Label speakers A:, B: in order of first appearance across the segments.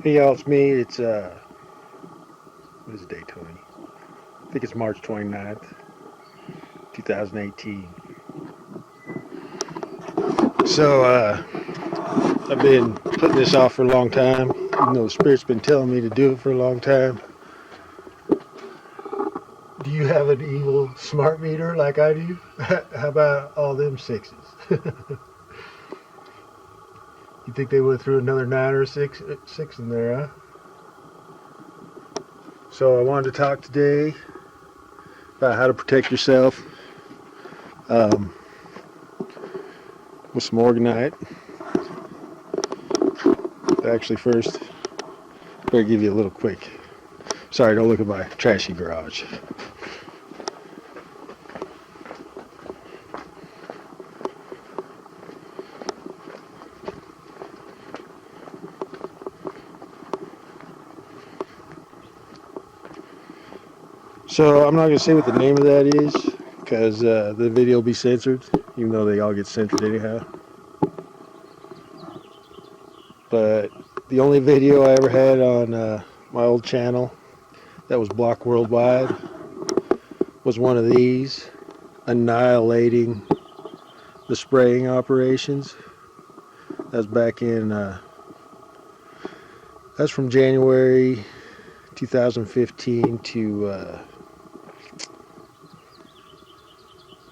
A: Hey y'all, it's me. It's what is the day, Tony? I think it's March 29th, 2018. So I've been putting this off for a long time, even though the Spirit's been telling me to do it for a long time. Do you have an evil smart meter like I do? How about all them sixes? You think they would have threw another 9 or 6 in there, huh? So I wanted to talk today about how to protect yourself with some Orgonite. Actually, first, better give you a little quick. Sorry, don't look at my trashy garage. So I'm not going to say what the name of that is because the video will be censored, even though they all get censored anyhow. But the only video I ever had on my old channel that was blocked worldwide was one of these, annihilating the spraying operations. That was back in, that's from January 2015 to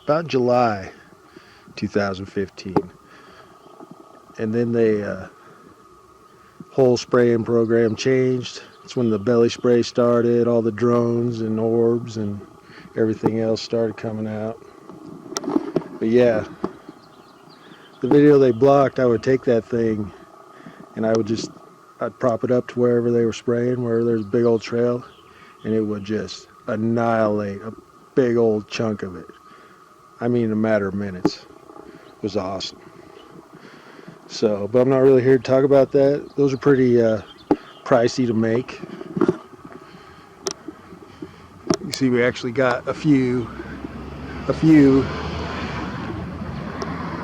A: about July 2015. And then the whole spraying program changed. It's when the belly spray started, all the drones and orbs and everything else started coming out. But yeah, the video they blocked, I would take that thing and I'd prop it up to wherever they were spraying, where there's a big old trail, and it would just annihilate a big old chunk of it. I mean, in a matter of minutes. It was awesome. So, but I'm not really here to talk about that. Those are pretty pricey to make. You see, we actually got a few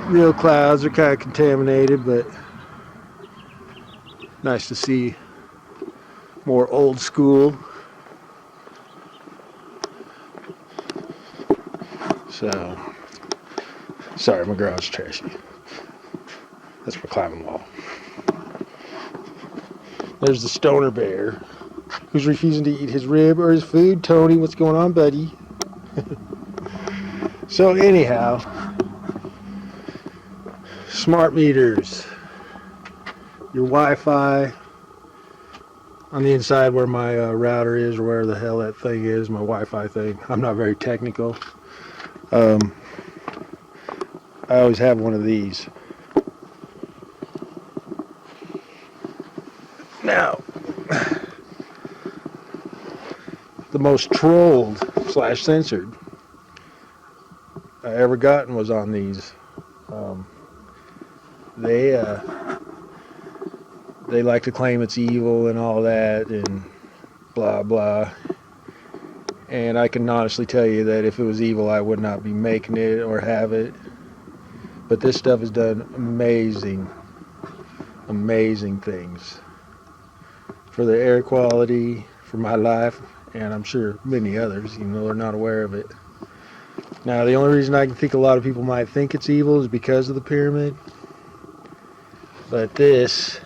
A: real clouds. Are kind of contaminated, but nice to see more old school. So, sorry, my garage is trashy. That's my climbing wall. There's the stoner bear who's refusing to eat his rib or his food. Tony, what's going on, buddy? So anyhow, smart meters. Your Wi-Fi on the inside where my router is, or where the hell that thing is, my Wi-Fi thing. I'm not very technical. I always have one of these. Now, the most trolled / censored I ever gotten was on these. They like to claim it's evil and all that and blah blah. And I can honestly tell you that if it was evil, I would not be making it or have it. But this stuff has done amazing things for the air quality, for my life, and I'm sure many others, even though they're not aware of it. Now, the only reason I can think a lot of people might think it's evil is because of the pyramid. But this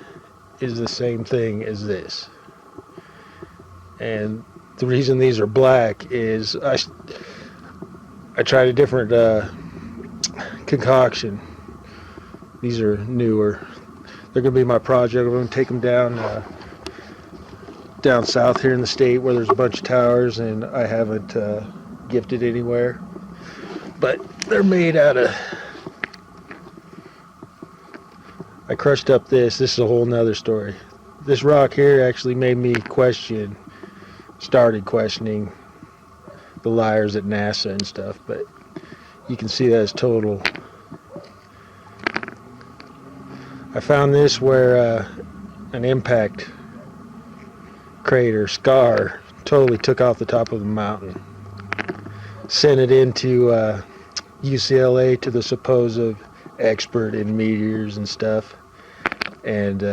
A: is the same thing as this. And the reason these are black is I tried a different concoction. These are newer. They're going to be my project. I'm going to take them down south here in the state where there's a bunch of towers, and I haven't gifted anywhere. But they're made out of... I crushed up this. This is a whole nother story. This rock here actually made me started questioning the liars at NASA and stuff, but you can see that as total. I found this where an impact crater scar totally took off the top of the mountain, sent it into UCLA to the supposed expert in meteors and stuff, and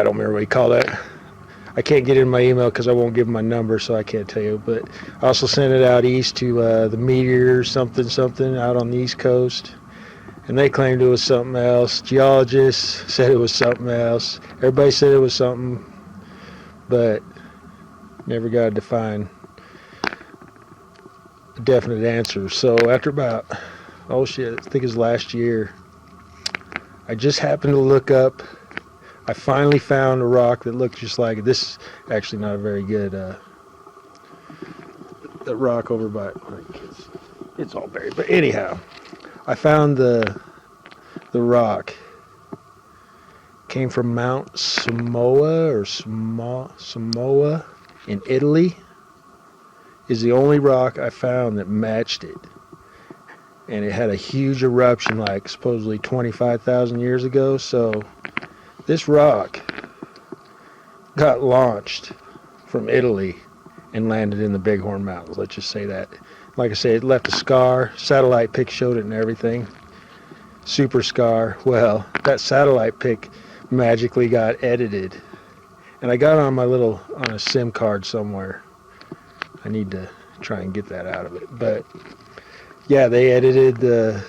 A: I don't remember what you call that. I can't get in my email because I won't give my number, so I can't tell you. But I also sent it out east to the Meteor something out on the East Coast. And they claimed it was something else. Geologists said it was something else. Everybody said it was something, but never got a defined, definite answer. So after about, I think it was last year, I just happened to look up. I finally found a rock that looked just like it. This is actually not a very good the rock over by, it's all buried. But anyhow, I found the rock. Came from Mount Samoa Samoa in Italy. Is the only rock I found that matched it. And it had a huge eruption, like supposedly 25,000 years ago. So this rock got launched from Italy and landed in the Bighorn Mountains. Let's just say that. Like I said, it left a scar. Satellite pic showed it and everything. Super scar. Well, that satellite pic magically got edited. And I got it on on a SIM card somewhere. I need to try and get that out of it. But yeah, they edited the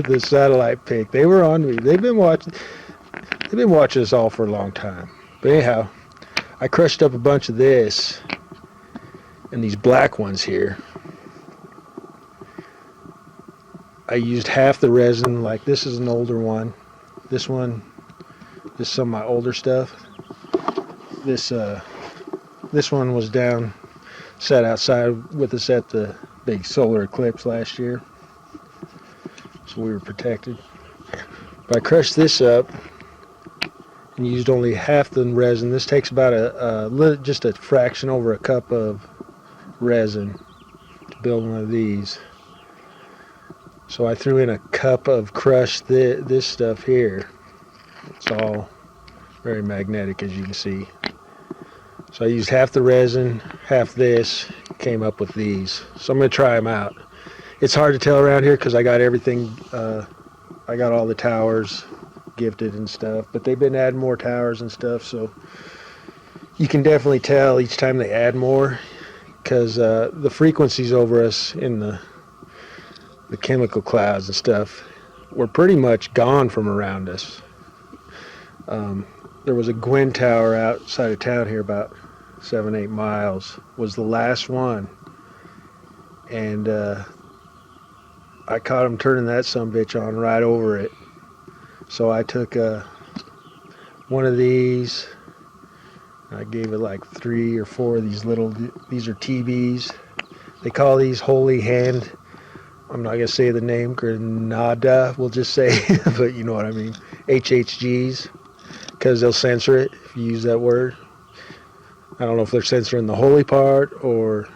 A: the satellite pic. They were on me. They've been watching us all for a long time. But anyhow, I crushed up a bunch of this and these black ones here. I used half the resin. Like this is an older one. This one is some of my older stuff. This one was down, sat outside with us at the big solar eclipse last year, so we were protected. But I crushed this up and used only half the resin. This takes about just a fraction over a cup of resin to build one of these. So I threw in a cup of crushed this stuff here. It's all very magnetic, as you can see. So I used half the resin, half this, came up with these. So I'm going to try them out. It's hard to tell around here because I got everything, I got all the towers gifted and stuff, but they've been adding more towers and stuff, so you can definitely tell each time they add more because the frequencies over us in the chemical clouds and stuff were pretty much gone from around us. There was a Gwyn Tower outside of town here about 7-8 miles, was the last one, and I caught him turning that sumbitch on right over it. So I took one of these, I gave it like 3 or 4 of these these are TBs. They call these holy hand, I'm not going to say the name, Granada, we'll just say, but you know what I mean, HHGs. Because they'll censor it if you use that word. I don't know if they're censoring the holy part or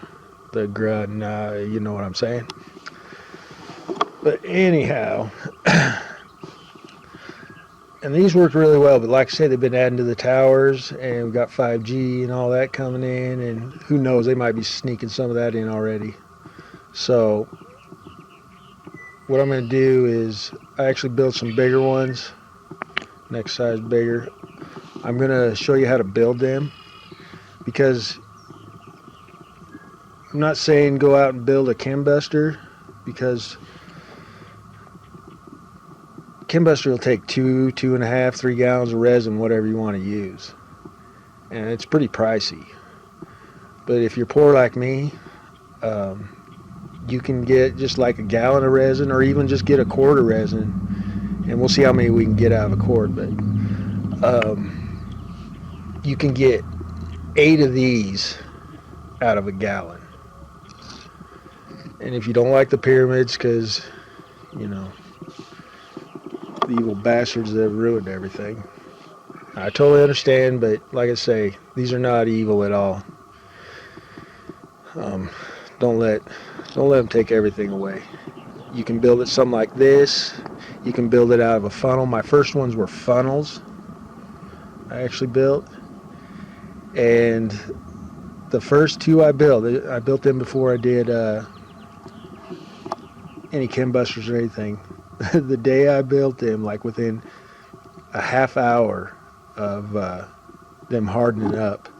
A: the granada, you know what I'm saying. But anyhow, and these worked really well, but like I said, they've been adding to the towers, and we've got 5G and all that coming in, and who knows, they might be sneaking some of that in already. So what I'm going to do is I actually built some bigger ones, next size bigger. I'm going to show you how to build them, because I'm not saying go out and build a chembuster, because chembuster will take 2.5, 3 gallons of resin, whatever you want to use, and it's pretty pricey. But if you're poor like me, you can get just like a gallon of resin, or even just get a quart of resin, and we'll see how many we can get out of a quart. But you can get 8 of these out of a gallon. And if you don't like the pyramids, because you know the evil bastards that have ruined everything, I totally understand. But like I say, these are not evil at all. Don't let them take everything away. You can build it something like this. You can build it out of a funnel. My first ones were funnels I actually built, and the first 2 I built them before I did any chembusters or anything. The day I built them, like within a half hour of them hardening up.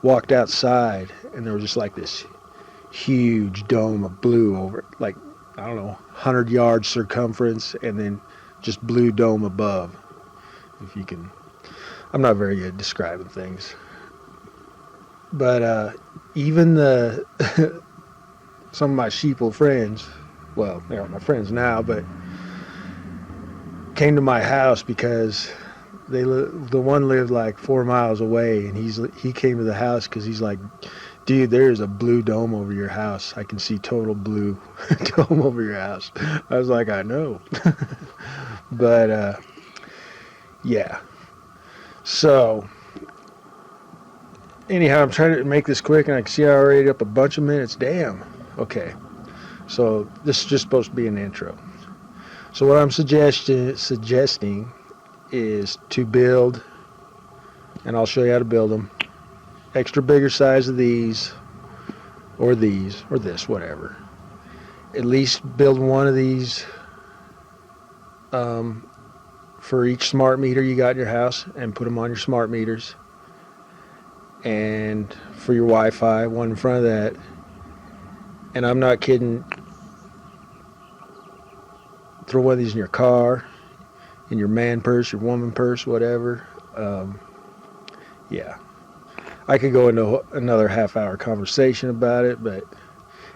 A: Walked outside, and there was just like this huge dome of blue over it, like, I don't know, 100 yards circumference, and then just blue dome above. If you can, I'm not very good at describing things. But even the some of my sheeple friends, well, they aren't my friends now, but came to my house because the one lived like 4 miles away, and he came to the house because he's like, dude, there's a blue dome over your house. I can see total blue dome over your house. I was like, I know. But yeah. So anyhow, I'm trying to make this quick, and I can see I already ate up a bunch of minutes. Damn. Okay. So this is just supposed to be an intro. So what I'm suggesting is to build, and I'll show you how to build them, extra bigger size of these, or this, whatever. At least build one of these for each smart meter you got in your house, and put them on your smart meters. And for your Wi-Fi, one in front of that. And I'm not kidding, throw one of these in your car, in your man purse, your woman purse, whatever. Yeah. I could go into another half-hour conversation about it, but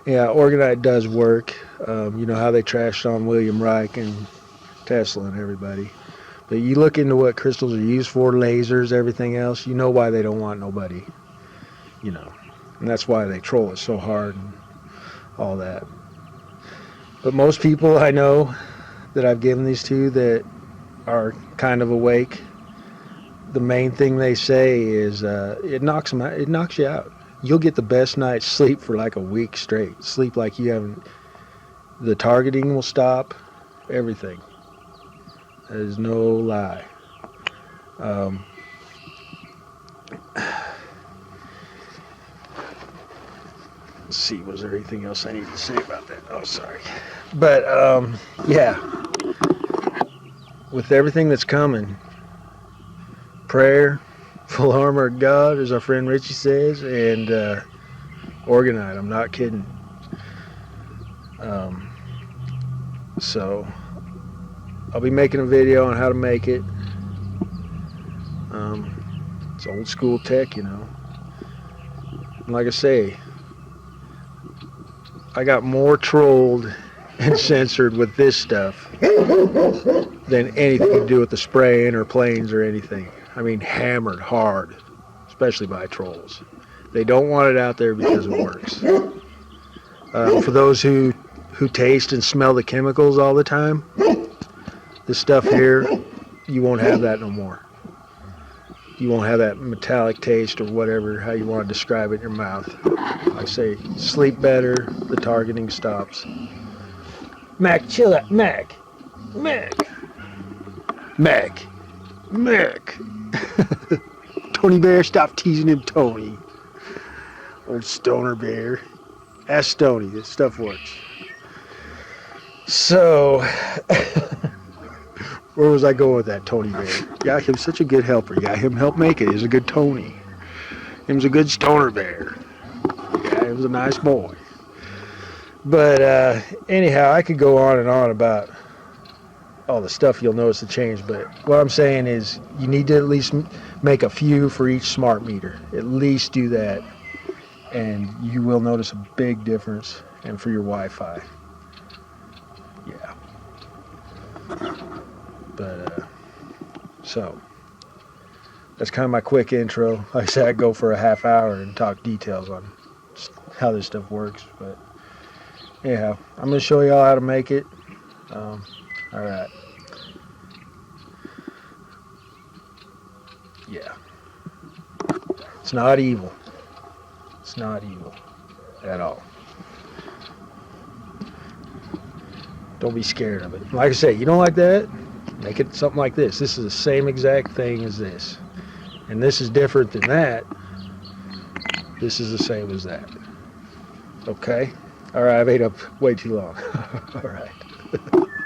A: yeah, Orgonite does work. You know how they trashed on William Reich and Tesla and everybody. But you look into what crystals are used for, lasers, everything else, you know why they don't want nobody, you know. And that's why they troll it so hard and all that. But most people I know that I've given these to that are kind of awake, the main thing they say is it knocks them out. It knocks you out. You'll get the best night's sleep for like a week straight. Sleep like you haven't. The targeting will stop. Everything. That is no lie. Let's see. Was there anything else I need to say about that? Oh, sorry. But yeah. With everything that's coming, prayer, full armor of God, as our friend Richie says, and Orgonite. I'm not kidding. So I'll be making a video on how to make it. It's old school tech, you know. And like I say, I got more trolled and censored with this stuff than anything to do with the spraying or planes or anything. I mean, hammered hard, especially by trolls. They don't want it out there because it works. For those who taste and smell the chemicals all the time, this stuff here, you won't have that no more. You won't have that metallic taste or whatever, how you want to describe it in your mouth. Like I say, sleep better, the targeting stops. Mac, chill out, Mac. Tony Bear, stop teasing him, Tony. Old stoner bear. Ask Stony, this stuff works. So, where was I going with that, Tony Bear? Yeah, he was such a good helper. Yeah, him help make it. He was a good Tony. Him was a good stoner bear. Yeah, he was a nice boy. But anyhow, I could go on and on about all the stuff you'll notice the change, but what I'm saying is you need to at least make a few for each smart meter. At least do that, and you will notice a big difference. And for your Wi-Fi, yeah. But so that's kind of my quick intro. Like I said, I'd go for a half hour and talk details on how this stuff works, but anyhow, I'm going to show y'all how to make it. Alright. Yeah. It's not evil. It's not evil at all. Don't be scared of it. Like I say, you don't like that? Make it something like this. This is the same exact thing as this. And this is different than that. This is the same as that. Okay? Alright, I've ate up way too long. Alright.